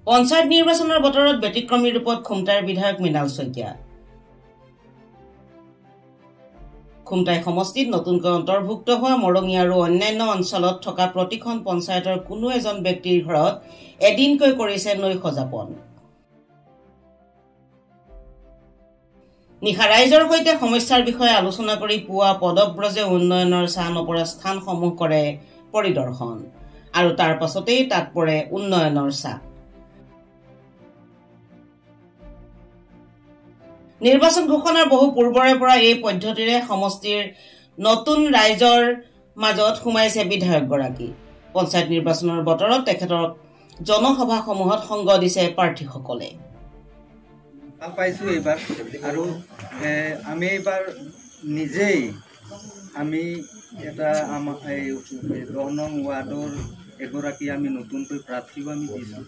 পঞ্চায়ত নিৰ্বাচনৰ বতৰত ব্যতিক্ৰমী ৰূপত খুমটাইৰ বিধায়ক মৃণাল শইকীয়া। খুমটাই সমষ্টিত নতুনকৈ অন্তৰ্ভুক্ত হোৱা মৰঙী আৰু অন্যান্য অঞ্চলত থকা প্ৰতিখন পঞ্চায়তৰ কোনো এজন ব্যক্তিৰ ঘৰত এদিনকৈ কৰিছে নৈ সজাপন। নিশা ৰাইজৰ সৈতে সমস্যাৰ বিষয়ে আলোচনা কৰি পুৱা পদব্ৰজে উন্নয়নৰ চাহ নপৰা স্থানসমূহ কৰে পৰিদৰ্শন আৰু তাৰ পাছতেই তাত পৰে উন্নয়নৰ চাহ। নিৰ্বাচন ঘোষণাৰ বহু পূৰ্বৰে পৰা এই পদ্ধতিৰে সমষ্টিৰ নতুন ৰাইজৰ মাজত সোমাইছে বিধায়কগৰাকী। পঞ্চায়ত নিৰ্বাচনৰ বতৰত তেখেতক জনসভাসমূহত সংগ দিছে প্ৰাৰ্থীসকলে। ভাল পাইছোঁ এইবাৰ আৰু আমি এইবাৰ নিজেই আমি এটা আমাৰ 10 নং ৱাৰ্ডৰ এগৰাকী আমি নতুনকৈ প্ৰাৰ্থীও আমি দিছোঁ।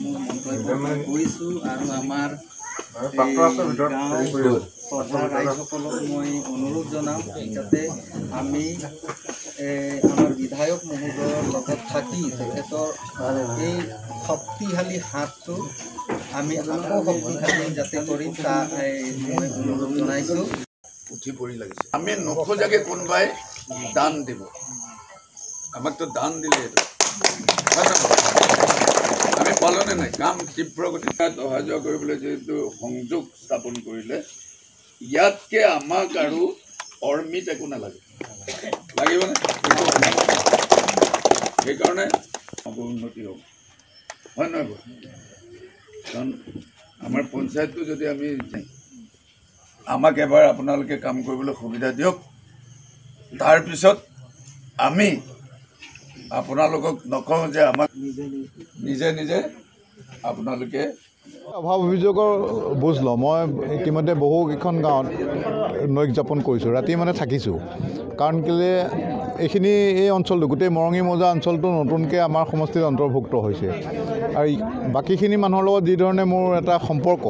মোৰ মন্তব্য কৰিছোঁ আৰু আমাৰ গাঁৱৰ ৰাইজসকলক মই অনুৰোধ জনাম যাতে আমি আমাৰ বিধায়ক মহোদয়ৰ লগত থাকি তেখেতৰ এই শক্তিশালী হাতটো আমি আকৌ শক্তিশালী যাতে কৰিম তাক মই অনুৰোধ জনাইছোঁ। উঠি পৰি লাগিছে আমি নখোজাকে কোনোবাই দান দিব, আমাকতো দান দিলে আমি পালনে নাই কাম তীব্ৰ গতিত অহা যোৱা কৰিবলৈ যিহেতু সংযোগ স্থাপন কৰিলে ইয়াতকে আমাক আৰু অৰ্মিত একো নালাগে, লাগিবনে? সেইকাৰণে উন্নতি হ'ব, হয় নহয় বাৰু? কাৰণ আমাৰ পঞ্চায়তটো যদি আমি আমাক এবাৰ আপোনালোকে কাম কৰিবলৈ সুবিধা দিয়ক, তাৰপিছত আমি আপোনালোকক নকওঁ যে আমাক নিজে নিজে আপোনালোকে অভাৱ অভিযোগৰ বুজ লওঁ। মই ইতিমধ্যে বহুকেইখন গাঁৱত নৈক যাপন কৰিছোঁ, ৰাতি মানে থাকিছোঁ। কাৰণ কেলৈ এইখিনি এই অঞ্চলটো গোটেই মৰঙী মৌজা অঞ্চলটো নতুনকৈ আমাৰ সমষ্টিত অন্তৰ্ভুক্ত হৈছে আৰু বাকীখিনি মানুহৰ লগত যিধৰণে মোৰ এটা সম্পৰ্ক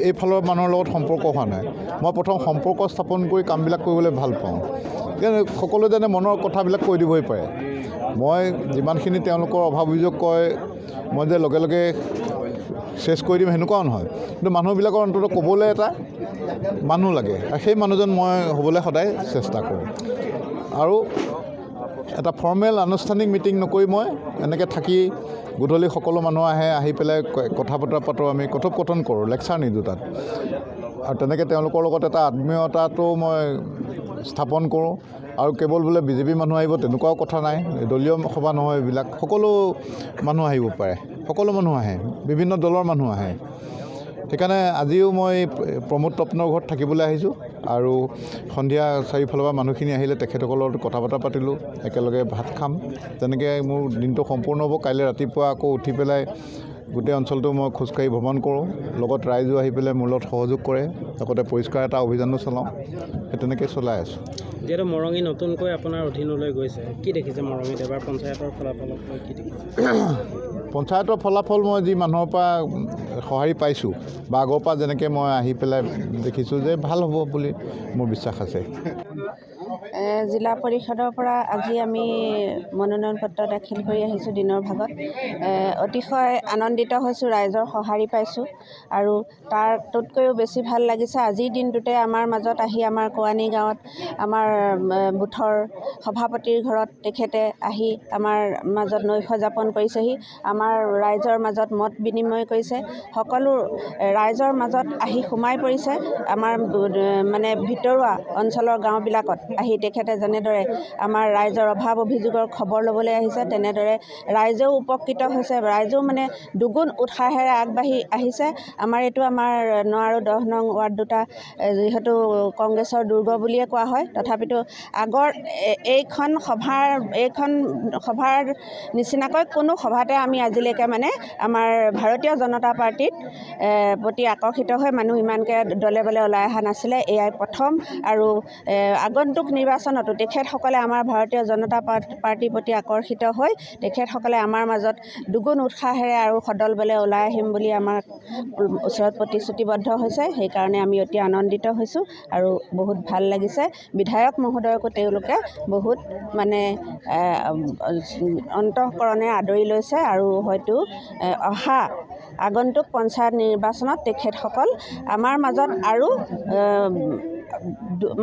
এইফালৰ মানুহৰ লগত সম্পৰ্ক হোৱা নাই। মই প্ৰথম সম্পৰ্ক স্থাপন কৰি কামবিলাক কৰিবলৈ ভাল পাওঁ। সকলোৱে যেনে মনৰ কথাবিলাক কৈ দিবই পাৰে। মই যিমানখিনি তেওঁলোকৰ অভাৱ অভিযোগ কয় মই যে লগে লগে চেছ কৰি দিম সেনেকুৱাও নহয়, কিন্তু মানুহবিলাকৰ অন্ততঃ ক'বলৈ এটা মানুহ লাগে আৰু সেই মানুহজন মই হ'বলৈ সদায় চেষ্টা কৰোঁ। আৰু এটা ফৰ্মেল আনুষ্ঠানিক মিটিং নকৰি মই এনেকৈ থাকি গধূলি সকলো মানুহ আহি পেলাই কথা বতৰা পাতোঁ, আমি কথোপকথন কৰোঁ, লেকচাৰ নিদিওঁ তাত। আৰু তেনেকৈ তেওঁলোকৰ লগত এটা আত্মীয়তাটো মই স্থাপন কৰোঁ। আৰু কেৱল বোলে বিজেপি মানুহ আহিব তেনেকুৱাও কথা নাই, দলীয় সভা নহয় এইবিলাক, সকলো মানুহ আহিব পাৰে, সকলো মানুহ আহে, বিভিন্ন দলৰ মানুহ আহে। সেইকাৰণে আজিও মই প্ৰমোদ তপনৰ ঘৰত থাকিবলৈ আহিছোঁ আৰু সন্ধিয়া চাৰিওফালৰ পৰা মানুহখিনি আহিলে তেখেতসকলৰ লগত কথা বতৰা পাতিলোঁ, একেলগে ভাত খাম। তেনেকৈ মোৰ দিনটো সম্পূৰ্ণ হ'ব। কাইলৈ ৰাতিপুৱা আকৌ উঠি পেলাই গোটেই অঞ্চলটো মই খোজকাঢ়ি ভ্ৰমণ কৰোঁ, লগত ৰাইজো আহি পেলাই মোৰ লগত সহযোগ কৰে, লগতে পৰিষ্কাৰ এটা অভিযানো চলাওঁ। সেই তেনেকৈ চলাই আছোঁ। যিহেতু মৰঙী নতুনকৈ আপোনাৰ অধীনলৈ গৈছে, কি দেখিছে মৰঙীত এবাৰ পঞ্চায়তৰ ফলাফলক লৈ কি দেখিছে? পঞ্চায়তৰ ফলাফল মই যি মানুহৰ পৰা সঁহাৰি পাইছোঁ বা আগৰ পৰা যেনেকৈ মই আহি পেলাই দেখিছোঁ যে ভাল হ'ব বুলি মোৰ বিশ্বাস আছে। জিলা পৰিষদৰ পৰা আজি আমি মনোনয়ন পত্ৰ দাখিল কৰি আহিছোঁ দিনৰ ভাগত। অতিশয় আনন্দিত হৈছোঁ, ৰাইজৰ সঁহাৰি পাইছোঁ আৰু তাৰটোতকৈও বেছি ভাল লাগিছে আজিৰ দিনটোতে আমাৰ মাজত আহি আমাৰ কোৱানী গাঁৱত আমাৰ বুথৰ সভাপতিৰ ঘৰত তেখেতে আহি আমাৰ মাজত নৈশ যাপন কৰিছেহি, আমাৰ ৰাইজৰ মাজত মত বিনিময় কৰিছে, সকলো ৰাইজৰ মাজত আহি সোমাই পৰিছে। আমাৰ মানে ভিতৰুৱা অঞ্চলৰ গাঁওবিলাকত আহি তেখেতে যেনেদৰে আমাৰ ৰাইজৰ অভাৱ অভিযোগৰ খবৰ ল'বলৈ আহিছে, তেনেদৰে ৰাইজেও উপকৃত হৈছে, ৰাইজেও মানে দুগুণ উৎসাহেৰে আগবাঢ়ি আহিছে। আমাৰ এইটো আমাৰ 9 আৰু 10 নং ৱাৰ্ড দুটা যিহেতু কংগ্ৰেছৰ দুৰ্গ বুলিয়ে কোৱা হয়, তথাপিতো আগৰ এইখন সভাৰ নিচিনাকৈ কোনো সভাতে আমি আজিলৈকে মানে আমাৰ ভাৰতীয় জনতা পাৰ্টিত প্ৰতি আকৰ্ষিত হৈ মানুহ ইমানকৈ দলে বলে ওলাই অহা নাছিলে। এয়াই প্ৰথম আৰু আগন্তুক নিৰ্বাচনতো তেখেতসকলে আমাৰ ভাৰতীয় জনতা পাৰ্টিৰ প্ৰতি আকৰ্ষিত হৈ তেখেতসকলে আমাৰ মাজত দুগুণ উৎসাহেৰে আৰু সদল বলে ওলাই আহিম বুলি আমাৰ ওচৰত প্ৰতিশ্ৰুতিবদ্ধ হৈছে। সেইকাৰণে আমি অতি আনন্দিত হৈছোঁ আৰু বহুত ভাল লাগিছে। বিধায়ক মহোদয়কো তেওঁলোকে বহুত মানে অন্তঃকৰণে আদৰি লৈছে আৰু হয়তো অহা আগন্তুক পঞ্চায়ত নিৰ্বাচনত তেখেতসকল আমাৰ মাজত আৰু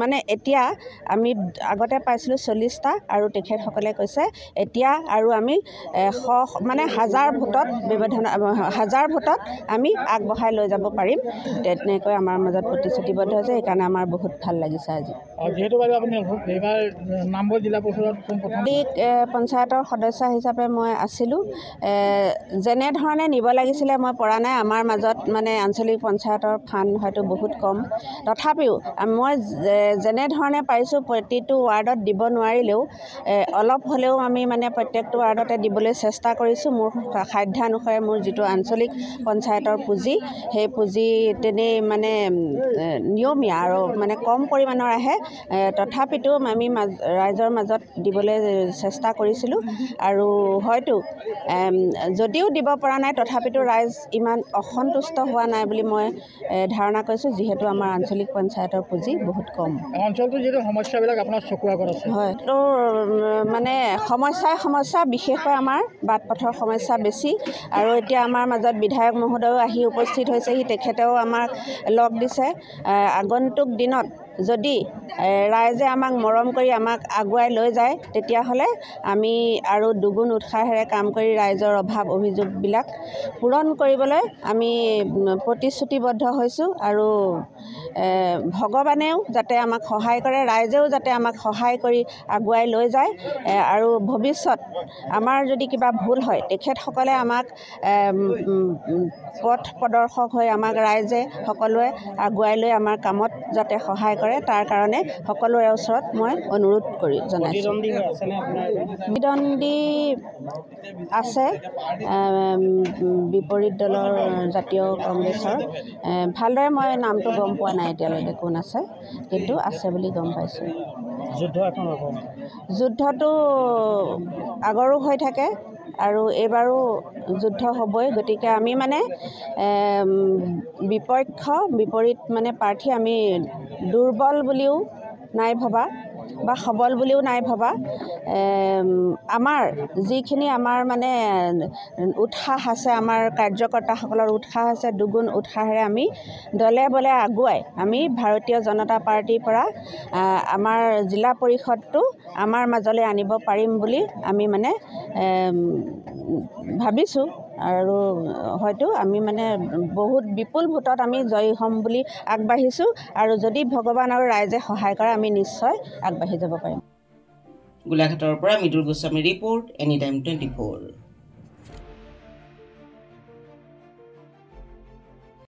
মানে এতিয়া আমি আগতে পাইছিলোঁ 40টা আৰু তেখেতসকলে কৈছে এতিয়া আৰু আমি মানে 1000 ভোটত ব্যৱধান 1000 ভোটত আমি আগবঢ়াই লৈ যাব পাৰিম তেনেকৈ আমাৰ মাজত প্ৰতিশ্ৰুতিবদ্ধ হৈছে সেইকাৰণে আমাৰ বহুত ভাল লাগিছে আজি যিহেতু বাৰু আপুনি এইবাৰ নামবৰ জিলা পৰিষদত পঞ্চায়তৰ সদস্য হিচাপে মই আছিলোঁ যেনেধৰণে নিব লাগিছিলে মই পৰা নাই আমাৰ মাজত মানে আঞ্চলিক পঞ্চায়তৰ ফাণ্ড হয়তো বহুত কম তথাপিও মই যেনেধৰণে পাৰিছোঁ প্ৰতিটো ৱাৰ্ডত দিব নোৱাৰিলেও অলপ হ'লেও আমি মানে প্ৰত্যেকটো ৱাৰ্ডতে দিবলৈ চেষ্টা কৰিছোঁ মোৰ সাধ্যানুসাৰে মোৰ যিটো আঞ্চলিক পঞ্চায়তৰ পুঁজি সেই পুঁজি তেনেই মানে নিয়মীয়া আৰু মানে কম পৰিমাণৰ আহে তথাপিতো আমি ৰাইজৰ মাজত দিবলৈ চেষ্টা কৰিছিলোঁ আৰু হয়তো যদিও দিব পৰা নাই তথাপিতো ৰাইজ ইমান অসন্তুষ্ট হোৱা নাই বুলি মই ধাৰণা কৰিছোঁ যিহেতু আমাৰ আঞ্চলিক পঞ্চায়তৰ পুঁজি বহুত কম অঞ্চলটোৰ যিটো সমস্যাবিলাক আপোনাৰ চকুৰ আগত আছে হয় তো মানে সমস্যা বিশেষকৈ আমাৰ বাট পথৰ সমস্যা বেছি আৰু এতিয়া আমাৰ মাজত বিধায়ক মহোদয়ো আহি উপস্থিত হৈছেহি তেখেতেও আমাক লগ দিছে আগন্তুক দিনত যদি ৰাইজে আমাক মৰম কৰি আমাক আগুৱাই লৈ যায় তেতিয়াহ'লে আমি আৰু দুগুণ উৎসাহেৰে কাম কৰি ৰাইজৰ অভাৱ অভিযোগবিলাক পূৰণ কৰিবলৈ আমি প্ৰতিশ্ৰুতিবদ্ধ হৈছোঁ আৰু ভগৱানেও যাতে আমাক সহায় কৰে ৰাইজেও যাতে আমাক সহায় কৰি আগুৱাই লৈ যায় আৰু ভৱিষ্যত আমাৰ যদি কিবা ভুল হয় তেখেতসকলে আমাক পথ প্ৰদৰ্শক হৈ আমাক ৰাইজে সকলোৱে আগুৱাই লৈ আমাৰ কামত যাতে সহায় কৰে তাৰ কাৰণে সকলোৰে ওচৰত মই অনুৰোধ কৰি জনাইছোঁ প্ৰতিদ্বন্দ্বী আছে বিপৰীত দলৰ জাতীয় কংগ্ৰেছৰ ভালদৰে মই নামটো গম পোৱা নাই এতিয়ালৈকে কোন আছে কিন্তু আছে বুলি গম পাইছোঁ যুদ্ধটো আগৰো হৈ থাকে আৰু এইবাৰো যুদ্ধ হ'বই গতিকে আমি মানে বিপৰীত মানে প্ৰাৰ্থী আমি দুৰ্বল বুলিও নাই ভবা বা সবল বুলিও নাই ভবা আমাৰ যিখিনি আমাৰ মানে উৎসাহ আছে আমাৰ কাৰ্যকৰ্তাসকলৰ উৎসাহ আছে দুগুণ উৎসাহেৰে আমি দলে বলে আগুৱাই আমি ভাৰতীয় জনতা পাৰ্টিৰ পৰা আমাৰ জিলা পৰিষদটো আমাৰ মাজলৈ আনিব পাৰিম বুলি আমি মানে ভাবিছোঁ আৰু হয়তো আমি মানে বহুত বিপুল ভোটত আমি জয়ী হ'ম বুলি আগবাঢ়িছোঁ আৰু যদি ভগৱান আৰু ৰাইজে সহায় কৰে আমি নিশ্চয় আগবাঢ়ি যাব পাৰিম গোলাঘাটৰ পৰা মৃদুল গোস্বামী ৰিপৰ্ট এনিটাইম 24